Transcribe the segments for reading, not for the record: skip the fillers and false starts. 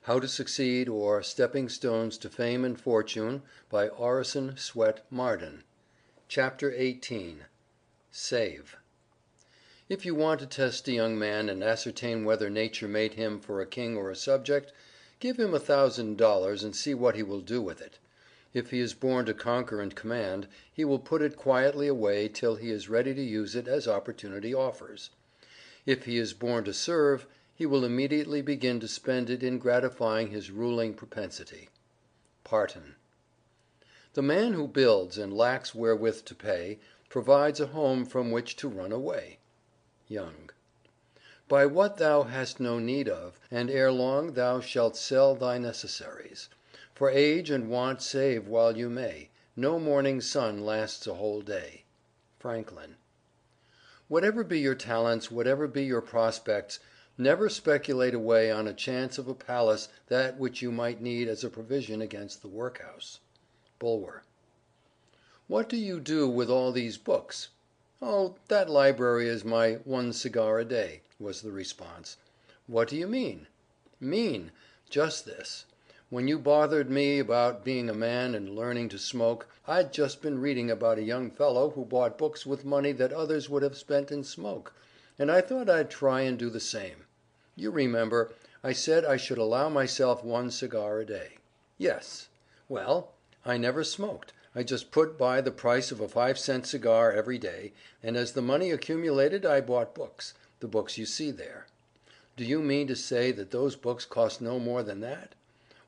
How to Succeed, or Stepping Stones to Fame and Fortune, by Orison Swett Marden. Chapter 18. Save. If you want to test a young man and ascertain whether nature made him for a king or a subject, give him $1,000 and see what he will do with it. If he is born to conquer and command, he will put it quietly away till he is ready to use it as opportunity offers. If he is born to serve, he will immediately begin to spend it in gratifying his ruling propensity. Parton. The man who builds and lacks wherewith to pay, provides a home from which to run away. Young. Buy what thou hast no need of, and ere long thou shalt sell thy necessaries. For age and want save while you may. No morning sun lasts a whole day. Franklin. Whatever be your talents, whatever be your prospects, never speculate away on a chance of a palace that which you might need as a provision against the workhouse. Bulwer. What do you do with all these books? Oh, that library is my one cigar a day, was the response. What do you mean? Mean? Just this. When you bothered me about being a man and learning to smoke, I'd just been reading about a young fellow who bought books with money that others would have spent in smoke, and I thought I'd try and do the same. You remember, I said I should allow myself one cigar a day. Yes. Well, I never smoked. I just put by the price of a 5-cent cigar every day, and as the money accumulated I bought books, the books you see there. Do you mean to say that those books cost no more than that?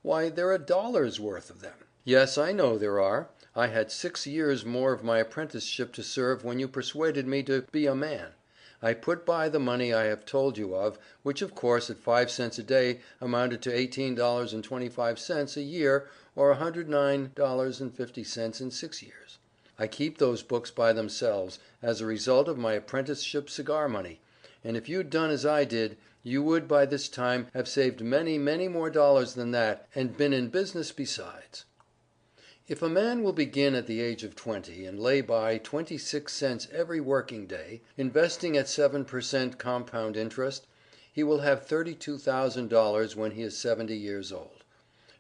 Why, there are dollars worth of them. Yes, I know there are. I had 6 years more of my apprenticeship to serve when you persuaded me to be a man. I put by the money I have told you of, which of course at 5 cents a day amounted to $18.25 a year, or $109.50 in 6 years. I keep those books by themselves, as a result of my apprenticeship cigar money, and if you'd done as I did, you would by this time have saved many, many more dollars than that, and been in business besides. If a man will begin at the age of 20 and lay by 26 cents every working day, investing at 7 per cent compound interest, he will have $32,000 when he is 70 years old.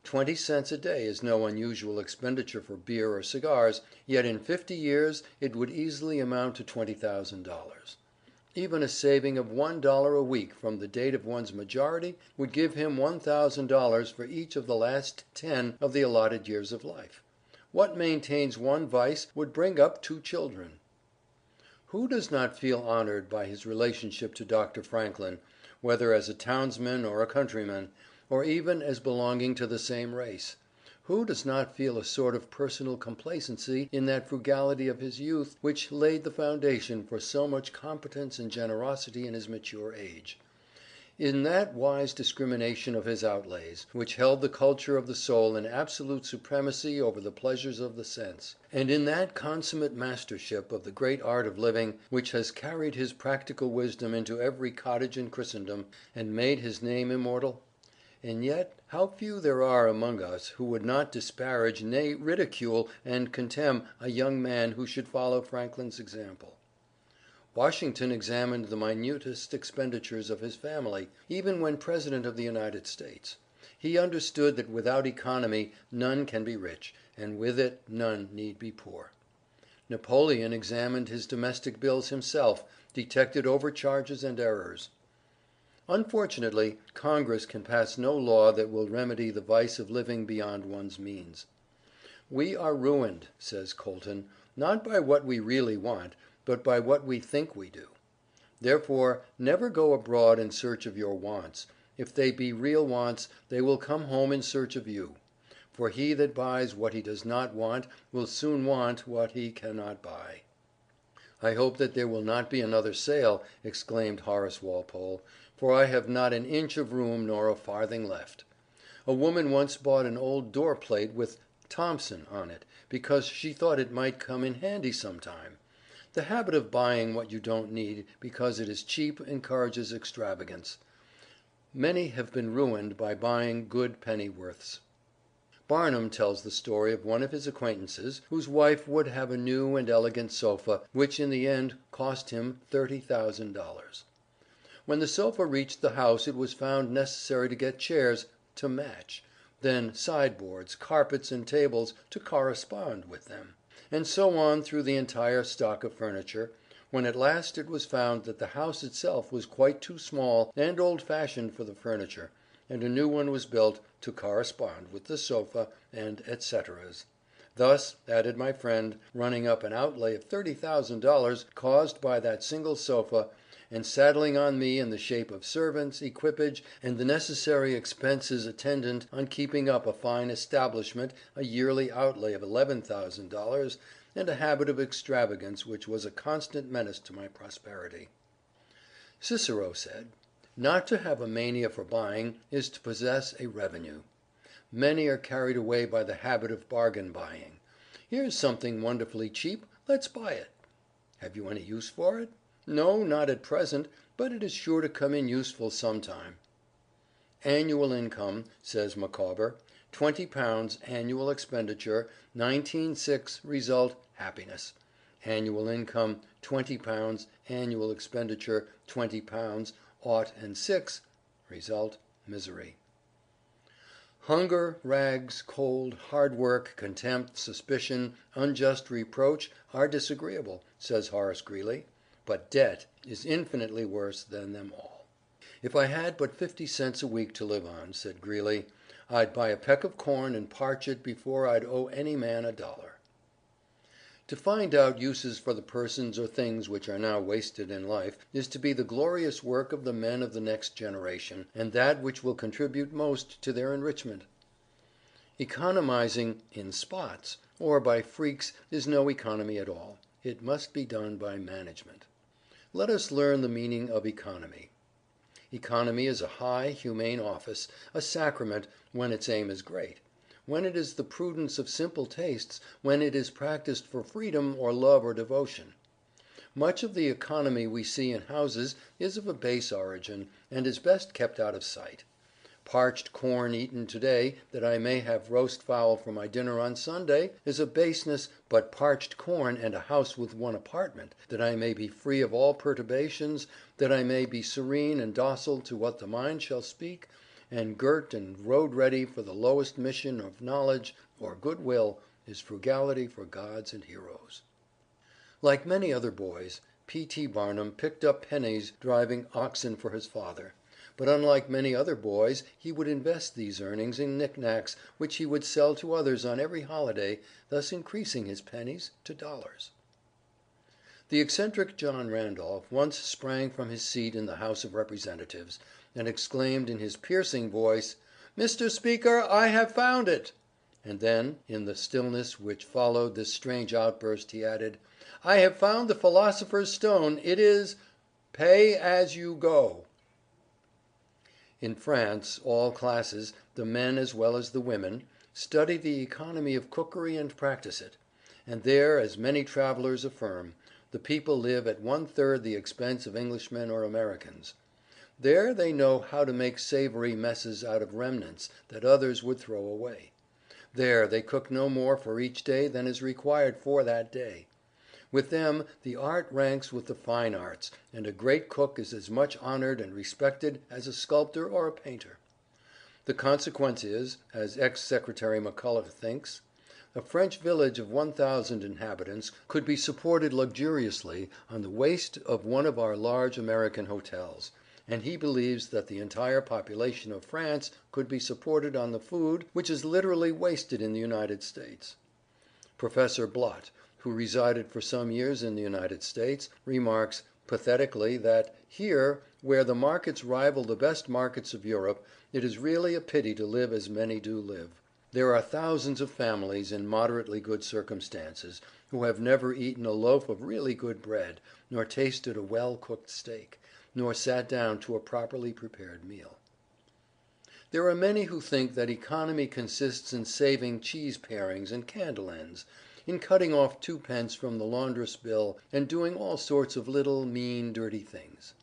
20 cents a day is no unusual expenditure for beer or cigars, yet in 50 years it would easily amount to $20,000. Even a saving of $1 a week from the date of one's majority would give him $1,000 for each of the last 10 of the allotted years of life. What maintains one vice would bring up 2 children. Who does not feel honored by his relationship to Dr. Franklin, whether as a townsman or a countryman, or even as belonging to the same race? Who does not feel a sort of personal complacency in that frugality of his youth which laid the foundation for so much competence and generosity in his mature age? In that wise discrimination of his outlays, which held the culture of the soul in absolute supremacy over the pleasures of the sense, and in that consummate mastership of the great art of living, which has carried his practical wisdom into every cottage in Christendom, and made his name immortal? And yet how few there are among us who would not disparage, nay, ridicule and contemn a young man who should follow Franklin's example. Washington examined the minutest expenditures of his family, even when President of the United States. He understood that without economy none can be rich, and with it none need be poor. Napoleon examined his domestic bills himself, detected overcharges and errors. Unfortunately, Congress can pass no law that will remedy the vice of living beyond one's means. We are ruined, says Colton, not by what we really want, but by what we think we do. Therefore, never go abroad in search of your wants. If they be real wants, they will come home in search of you. For he that buys what he does not want will soon want what he cannot buy. I hope that there will not be another sale, exclaimed Horace Walpole, for I have not an inch of room nor a farthing left. A woman once bought an old door plate with Thompson on it, because she thought it might come in handy sometime. The habit of buying what you don't need because it is cheap encourages extravagance. Many have been ruined by buying good pennyworths. Barnum tells the story of one of his acquaintances whose wife would have a new and elegant sofa, which in the end cost him $30,000. When the sofa reached the house it was found necessary to get chairs to match, then sideboards, carpets, and tables to correspond with them, and so on through the entire stock of furniture, when at last it was found that the house itself was quite too small and old-fashioned for the furniture, and a new one was built to correspond with the sofa, and et ceteras. Thus, added my friend, running up an outlay of $30,000 caused by that single sofa, and saddling on me in the shape of servants, equipage, and the necessary expenses attendant on keeping up a fine establishment, a yearly outlay of $11,000, and a habit of extravagance which was a constant menace to my prosperity. Cicero said, "Not to have a mania for buying is to possess a revenue." Many are carried away by the habit of bargain buying. Here's something wonderfully cheap, let's buy it. Have you any use for it? No, not at present, but it is sure to come in useful sometime. Annual income, says Micawber, £20 annual expenditure, 19.6 result happiness. Annual income £20 annual expenditure, £20 ought and 6 result misery. Hunger, rags, cold, hard work, contempt, suspicion, unjust reproach are disagreeable, says Horace Greeley, but debt is infinitely worse than them all. If I had but 50 cents a week to live on, said Greeley, I'd buy a peck of corn and parch it before I'd owe any man $1. To find out uses for the persons or things which are now wasted in life is to be the glorious work of the men of the next generation, and that which will contribute most to their enrichment. Economizing "in spots" or by freaks is no economy at all. It must be done by management. Let us learn the meaning of economy. Economy is a high, humane office, a sacrament when its aim is great, when it is the prudence of simple tastes, when it is practiced for freedom or love or devotion. Much of the economy we see in houses is of a base origin, and is best kept out of sight. Parched corn eaten today that I may have roast fowl for my dinner on Sunday is a baseness, but parched corn and a house with one apartment, that I may be free of all perturbations, that I may be serene and docile to what the mind shall speak, and girt and road ready for the lowest mission of knowledge or good will, is frugality for gods and heroes. Like many other boys, P.T. Barnum picked up pennies driving oxen for his father. But unlike many other boys, he would invest these earnings in knickknacks which he would sell to others on every holiday, thus increasing his pennies to dollars. The eccentric John Randolph once sprang from his seat in the House of Representatives, and exclaimed in his piercing voice, "Mr. Speaker, I have found it!" And then, in the stillness which followed this strange outburst, he added, "I have found the philosopher's stone. It is pay as you go." In France, all classes, the men as well as the women, study the economy of cookery and practice it, and there, as many travelers affirm, the people live at 1/3 the expense of Englishmen or Americans. There they know how to make savory messes out of remnants that others would throw away. There they cook no more for each day than is required for that day. With them the art ranks with the fine arts, and a great cook is as much honored and respected as a sculptor or a painter. The consequence is, as ex-Secretary McCulloch thinks, a French village of 1,000 inhabitants could be supported luxuriously on the waste of one of our large American hotels, and he believes that the entire population of France could be supported on the food which is literally wasted in the United States. Professor Blott, who resided for some years in the United States, remarks pathetically that here, where the markets rival the best markets of Europe, it is really a pity to live as many do live. There are thousands of families in moderately good circumstances who have never eaten a loaf of really good bread, nor tasted a well-cooked steak, nor sat down to a properly prepared meal. There are many who think that economy consists in saving cheese parings and candle ends, in cutting off 2d. from the laundress bill, and doing all sorts of little, mean, dirty things.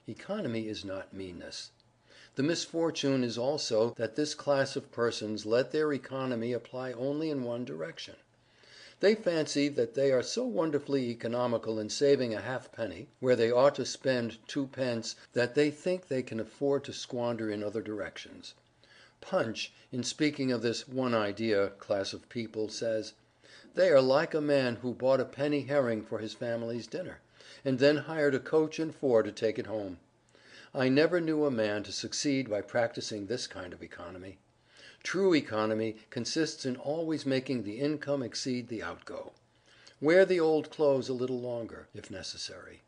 Economy is not meanness. The misfortune is also that this class of persons let their economy apply only in one direction. They fancy that they are so wonderfully economical in saving a halfpenny, where they ought to spend 2d., that they think they can afford to squander in other directions. Punch, in speaking of this one idea class of people, says, "They are like a man who bought a penny herring for his family's dinner, and then hired a coach and four to take it home." I never knew a man to succeed by practicing this kind of economy. True economy consists in always making the income exceed the outgo. Wear the old clothes a little longer, if necessary.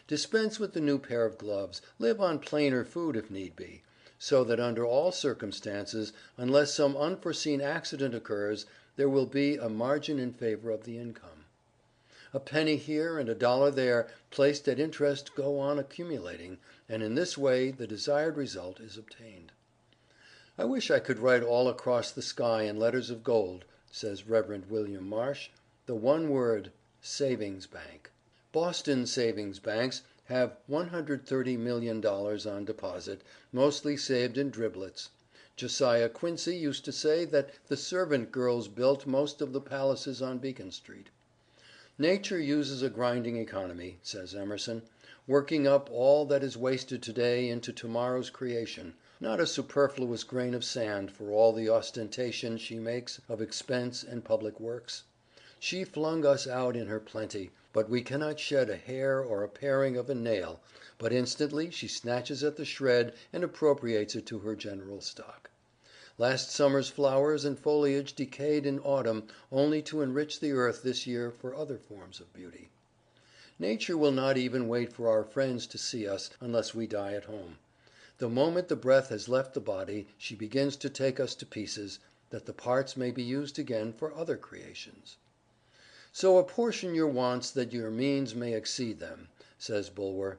Dispense with the new pair of gloves, live on plainer food if need be, so that under all circumstances, unless some unforeseen accident occurs, there will be a margin in favor of the income. A penny here and a dollar there placed at interest go on accumulating, and in this way the desired result is obtained. "I wish I could write all across the sky in letters of gold," says Rev. William Marsh, "the one word, Savings Bank." Boston savings banks have $130,000,000 on deposit, mostly saved in driblets. Josiah Quincy used to say that the servant girls built most of the palaces on Beacon Street. "Nature uses a grinding economy," says Emerson, "working up all that is wasted today into tomorrow's creation, not a superfluous grain of sand for all the ostentation she makes of expense and public works. She flung us out in her plenty, but we cannot shed a hair or a paring of a nail, but instantly she snatches at the shred and appropriates it to her general stock. Last summer's flowers and foliage decayed in autumn only to enrich the earth this year for other forms of beauty. Nature will not even wait for our friends to see us unless we die at home. The moment the breath has left the body she begins to take us to pieces, that the parts may be used again for other creations. So apportion your wants that your means may exceed them," says Bulwer.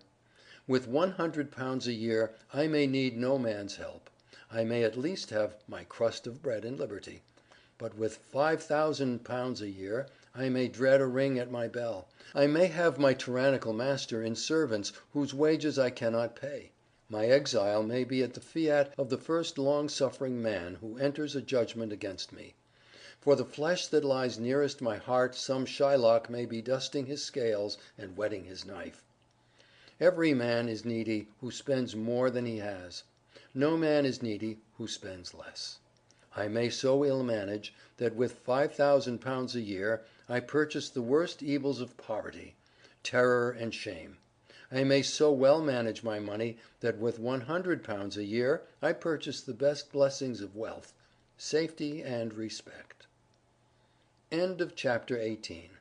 "With £100 a year I may need no man's help. I may at least have my crust of bread and liberty. But with £5,000 a year I may dread a ring at my bell. I may have my tyrannical master in servants whose wages I cannot pay. My exile may be at the fiat of the first long-suffering man who enters a judgment against me. For the flesh that lies nearest my heart some Shylock may be dusting his scales and whetting his knife. Every man is needy who spends more than he has. No man is needy who spends less. I may so ill manage, that with £5,000 a year I purchase the worst evils of poverty, terror and shame. I may so well manage my money, that with £100 a year I purchase the best blessings of wealth, safety and respect." End of chapter 18.